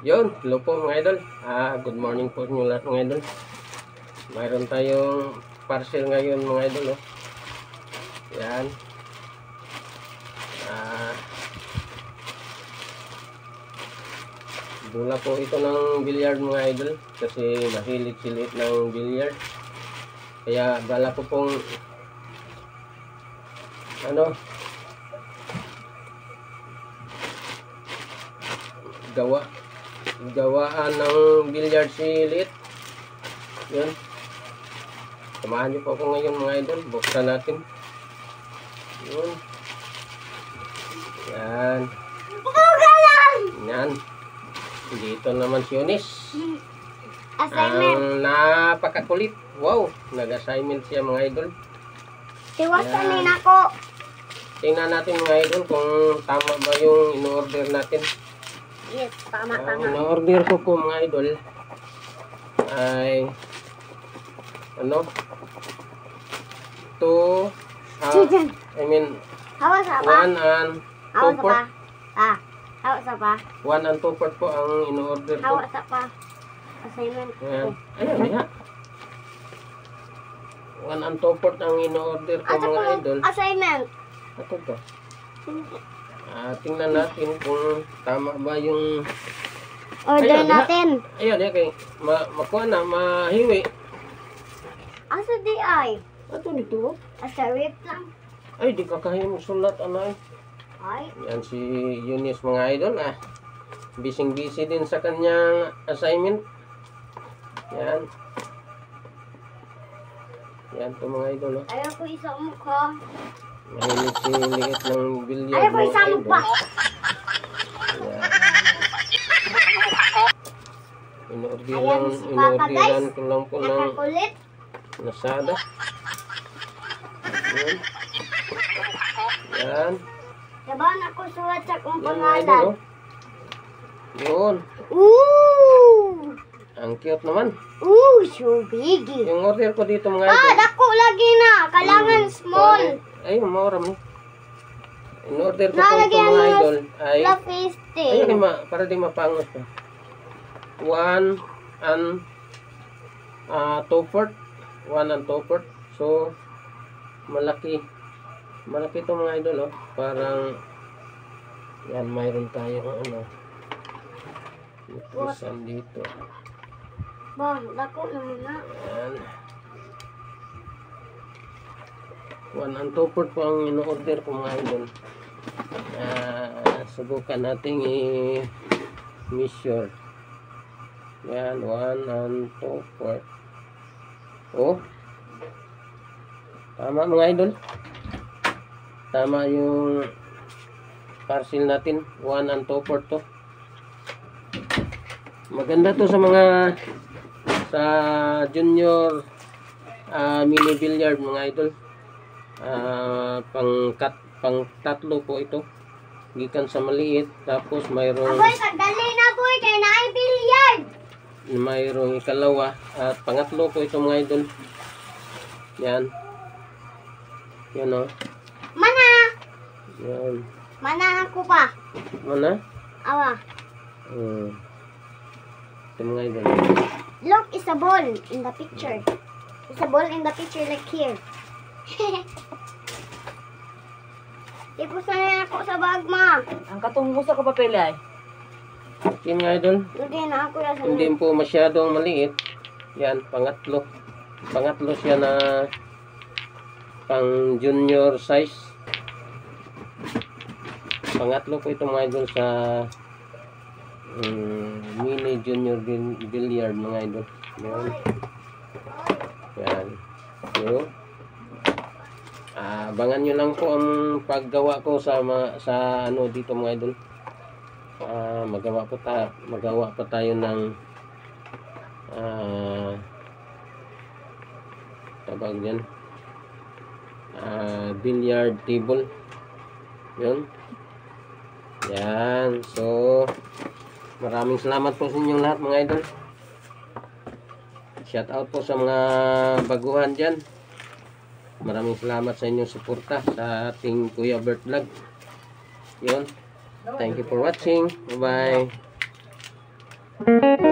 Yun, hello po mga idol. Good morning po inyo lahat mga idol. Mayroon tayong parcel ngayon mga idol. Oh. Yan. Dula po ito ng billiard mga idol. Kasi mahilig silit ng billiard. Kaya bala ko pong gawaan ng billiard silit. Yun. Samahan niyo po ako ngayon mga idol. Buksan natin. Yun. Yan. Yan. Dito naman si Eunice. Ang napakakulit. Wow. Nag-assignment siya mga idol. Tiwasanin ako. Tingnan natin mga idol kung tama ba yung in-order natin. Yes, tama. In-order ko po mga idol ay Hawa sa pa. 1 and 2 port. Hawa sa pa. 1 and 2 port po ang in-order ko. Hawa sa pa. Assignment ko. Ayan, ayan. 1 and 2 port ang in-order ko mga idol. Assignment. Ito to. Tingnan natin kung tama ba yung Order natin. Ayan, kay makuha na, mahiwi. Asa di ay? Ito dito. Asa rip lang. Ay, di ka kahim sulat, anay. Ay. Yan si Eunice mga idol. Busy din sa kanyang assignment. Yan. Yan to mga idol. Ayaw ko isang mukha. Mahilig si liit ng billiard. Ayaw ko isang mukha. Yan. Inorderan ko lang po ng Nakakulit. Lazada. Yan. Yan. Diba nakusulat sa kong Yan mga idol. pangalan? Yun. Ooh! Ang cute naman. Ooh, so biggie. Yung order ko dito mga idol. Dako lagi na. Kailangan small. Ay, mauram ni. In order ko po ito mga idol ay Fluffy stick. para di mapangos pa. 1 and 2 port. 1 and 2 port. So, malaki. Malaki ito mga idol. Parang yan, mayroon tayong nutrition dito. Dako naman na. Yan. 1 and 2 port po ang in-order ko mga idol. Subukan nating i-measure. Yan, 1 and 2 port. Oh. Tama mga idol. Tama yung parcel natin. 1 and 2 port to. Maganda to sa mga junior mini billiard mga idol. Pang tatlo po ito. Gikan sa maliit. Tapos mayroong Sagdali na boy. Kaya na ay billiard. Mayroong ikalawa. At pangatlo po ito mga idol. Yan. Yan o. Mana. Yan. Mana ko pa. Mana? Awa. Ito mga idol. Look, it's a ball in the picture. It's a ball in the picture like here. Ipusan na ako sa bag, ma. Ang katong usa ka papel ay. Okay mga idol. Lagay na ako yan sa Hindi po masyadong maliit. Yan, pangatlo. Pangatlo siya na pang junior size. Pangatlo po ito mga idol sa mini junior billiard mga idol. Yan. Yan. So, abangan nyo lang po ang paggawa ko sa dito mga idol. Magawa pa tayo ng tawag yan, billiard table. Yun. Yan. So, maraming salamat po sa inyong lahat mga idol. Shout out po sa mga baguhan dyan. Maraming salamat sa inyong suporta sa ating Kuya Bert Vlog. Yun. Thank you for watching. Bye-bye. Ayan.